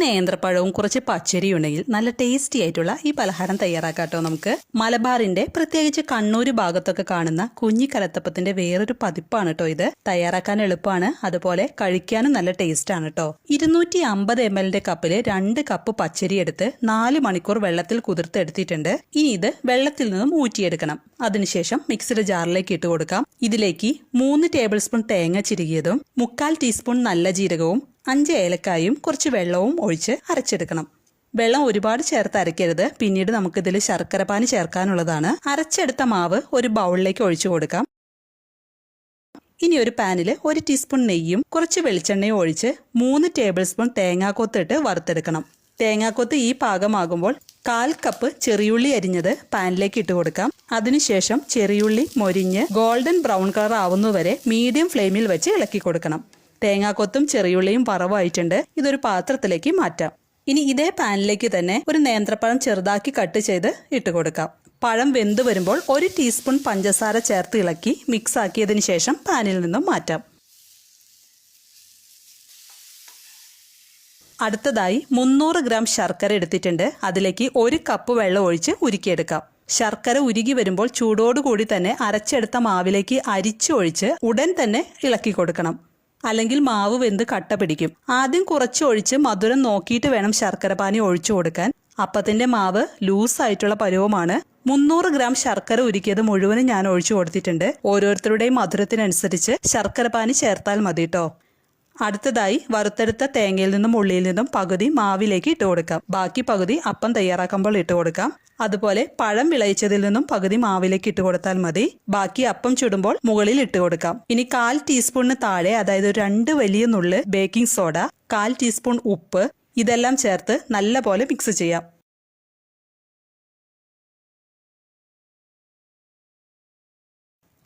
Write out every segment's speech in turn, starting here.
നേന്ത്രപ്പഴവും കുറച്ച് പച്ചരിയും ഉണ്ടെങ്കിൽ നല്ല ടേസ്റ്റി ആയിട്ടുള്ള ഈ പലഹാരം തയ്യാറാക്കാട്ടോ നമുക്ക്. മലബാറിന്റെ പ്രത്യേകിച്ച് കണ്ണൂർ ഭാഗത്തൊക്കെ കാണുന്ന കുഞ്ഞി കലത്തപ്പത്തിന്റെ വേറൊരു പതിപ്പാണ് കേട്ടോ ഇത്. തയ്യാറാക്കാൻ എളുപ്പമാണ്, അതുപോലെ കഴിക്കാനും നല്ല ടേസ്റ്റ് ആണ് കേട്ടോ. 250 ml കപ്പില് 2 കപ്പ് പച്ചരി എടുത്ത് 4 മണിക്കൂർ വെള്ളത്തിൽ കുതിർത്തെടുത്തിട്ടുണ്ട്. ഇനി ഇത് വെള്ളത്തിൽ നിന്നും ഊറ്റിയെടുക്കണം. അതിനുശേഷം മിക്സിയുടെ ജാറിലേക്ക് ഇട്ട് കൊടുക്കാം. ഇതിലേക്ക് 3 ടേബിൾ സ്പൂൺ തേങ്ങ ചിരകിയതും 1/4 ടീസ്പൂൺ നല്ല ജീരകവും 5 ഏലക്കായും കുറച്ച് വെള്ളവും ഒഴിച്ച് അരച്ചെടുക്കണം. വെള്ളം ഒരുപാട് ചേർത്ത് അരയ്ക്കരുത്, പിന്നീട് നമുക്കിതിൽ ശർക്കരപ്പാനി ചേർക്കാനുള്ളതാണ്. അരച്ചെടുത്ത മാവ് ഒരു ബൗളിലേക്ക് ഒഴിച്ചു കൊടുക്കാം. ഇനി ഒരു പാനിൽ 1 ടീസ്പൂൺ നെയ്യും കുറച്ച് വെളിച്ചെണ്ണയും ഒഴിച്ച് 3 ടേബിൾ സ്പൂൺ തേങ്ങാക്കൊത്തിട്ട് വറുത്തെടുക്കണം. തേങ്ങാക്കൊത്ത് ഈ പാകമാകുമ്പോൾ 1/4 കപ്പ് ചെറിയുള്ളി അരിഞ്ഞത് പാനിലേക്ക് ഇട്ട് കൊടുക്കാം. അതിനുശേഷം ചെറിയുള്ളി മൊരിഞ്ഞ് ഗോൾഡൻ ബ്രൗൺ കളർ ആവുന്നതുവരെ മീഡിയം ഫ്ലെയിമിൽ വെച്ച് ഇളക്കി കൊടുക്കണം. തേങ്ങാക്കൊത്തും ചെറിയുള്ളിയും വറവായിട്ടുണ്ട്. ഇതൊരു പാത്രത്തിലേക്ക് മാറ്റാം. ഇനി ഇതേ പാനിലേക്ക് തന്നെ ഒരു നേന്ത്രപ്പഴം ചെറുതാക്കി കട്ട് ചെയ്ത് ഇട്ട് കൊടുക്കാം. പഴം വെന്ത് വരുമ്പോൾ 1 ടീസ്പൂൺ പഞ്ചസാര ചേർത്ത് ഇളക്കി മിക്സ് ആക്കിയതിനു ശേഷം പാനിൽ നിന്നും മാറ്റാം. അടുത്തതായി 300 ഗ്രാം ശർക്കര എടുത്തിട്ടുണ്ട്. അതിലേക്ക് 1 കപ്പ് വെള്ളം ഒഴിച്ച് ഉരുക്കിയെടുക്കാം. ശർക്കര ഉരുകി വരുമ്പോൾ ചൂടോടുകൂടി തന്നെ അരച്ചെടുത്ത മാവിലേക്ക് അരിച്ചൊഴിച്ച് ഉടൻ തന്നെ ഇളക്കി കൊടുക്കണം, അല്ലെങ്കിൽ മാവ് വെന്ത് കട്ട പിടിക്കും. ആദ്യം കുറച്ച് ഒഴിച്ച് മധുരം നോക്കിയിട്ട് വേണം ശർക്കര പാനി ഒഴിച്ചു കൊടുക്കാൻ. അപ്പത്തിന്റെ മാവ് ലൂസായിട്ടുള്ള പരുവമാണ്. 300 ഗ്രാം ശർക്കര ഉരുക്കിയത് മുഴുവനും ഞാൻ ഒഴിച്ചു കൊടുത്തിട്ടുണ്ട്. ഓരോരുത്തരുടെയും മധുരത്തിനനുസരിച്ച് ശർക്കര പാനി ചേർത്താൽ മതി കേട്ടോ. അടുത്തതായി വറുത്തെടുത്ത തേങ്ങയിൽ നിന്നും ഉള്ളിയിൽ നിന്നും പകുതി മാവിലേക്ക് ഇട്ട് കൊടുക്കാം. ബാക്കി പകുതി അപ്പം തയ്യാറാക്കുമ്പോൾ ഇട്ട് കൊടുക്കാം. അതുപോലെ പഴം വിളയിച്ചതിൽ നിന്നും പകുതി മാവിലേക്ക് ഇട്ട് കൊടുത്താൽ മതി. ബാക്കി അപ്പം ചുടുമ്പോൾ മുകളിൽ ഇട്ട് കൊടുക്കാം. ഇനി 1/4 ടീസ്പൂണിന് താഴെ, അതായത് 2 വലിയ നുള്ള് ബേക്കിംഗ് സോഡ, 1/4 ടീസ്പൂൺ ഉപ്പ്, ഇതെല്ലാം ചേർത്ത് നല്ലപോലെ മിക്സ് ചെയ്യാം.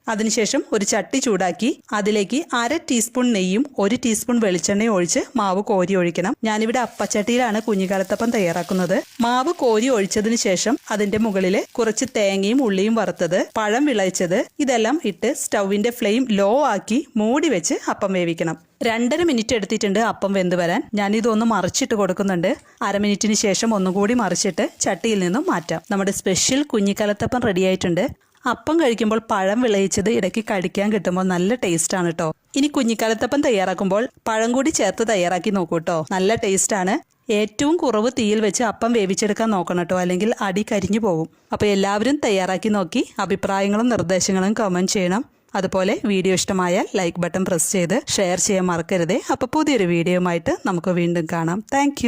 അതിനുശേഷം ഒരു ചട്ടി ചൂടാക്കി അതിലേക്ക് 1/2 ടീസ്പൂൺ നെയ്യും 1 ടീസ്പൂൺ വെളിച്ചെണ്ണയും ഒഴിച്ച് മാവ് കോരി ഒഴിക്കണം. ഞാനിവിടെ അപ്പച്ചട്ടിയിലാണ് കുഞ്ഞിക്കലത്തപ്പം തയ്യാറാക്കുന്നത്. മാവ് കോരി ഒഴിച്ചതിന് ശേഷം അതിന്റെ മുകളിൽ കുറച്ച് തേങ്ങയും ഉള്ളിയും വറുത്തത്, പഴം വിളയിച്ചത്, ഇതെല്ലാം ഇട്ട് സ്റ്റൗവിന്റെ ഫ്ലെയിം ലോ ആക്കി മൂടി വെച്ച് അപ്പം വേവിക്കണം. 2.5 മിനിറ്റ് എടുത്തിട്ടുണ്ട് അപ്പം വെന്ത് വരാൻ. ഞാനിതൊന്ന് മറിച്ചിട്ട് കൊടുക്കുന്നുണ്ട്. 1/2 മിനിറ്റിന് ശേഷം ഒന്നുകൂടി മറിച്ചിട്ട് ചട്ടിയിൽ നിന്നും മാറ്റാം. നമ്മുടെ സ്പെഷ്യൽ കുഞ്ഞിക്കലത്തപ്പം റെഡി ആയിട്ടുണ്ട്. അപ്പം കഴിക്കുമ്പോൾ പഴം വിളയിച്ചത് ഇടയ്ക്ക് കടിക്കാൻ കിട്ടുമ്പോൾ നല്ല ടേസ്റ്റ് ആണ് കേട്ടോ. ഇനി കുഞ്ഞിക്കലത്തപ്പം തയ്യാറാക്കുമ്പോൾ പഴം കൂടി ചേർത്ത് തയ്യാറാക്കി നോക്കൂ കേട്ടോ. നല്ല ടേസ്റ്റ് ആണ്. ഏറ്റവും കുറവ് തീയിൽ വെച്ച് അപ്പം വേവിച്ചെടുക്കാൻ നോക്കണം കേട്ടോ, അല്ലെങ്കിൽ അടി കരിഞ്ഞു പോകും. അപ്പോൾ എല്ലാവരും തയ്യാറാക്കി നോക്കി അഭിപ്രായങ്ങളും നിർദ്ദേശങ്ങളും കമന്റ് ചെയ്യണം. അതുപോലെ വീഡിയോ ഇഷ്ടമായാൽ ലൈക്ക് ബട്ടൺ പ്രസ് ചെയ്ത് ഷെയർ ചെയ്യാൻ മറക്കരുതേ. അപ്പോൾ പുതിയൊരു വീഡിയോയുമായിട്ട് നമുക്ക് വീണ്ടും കാണാം. താങ്ക്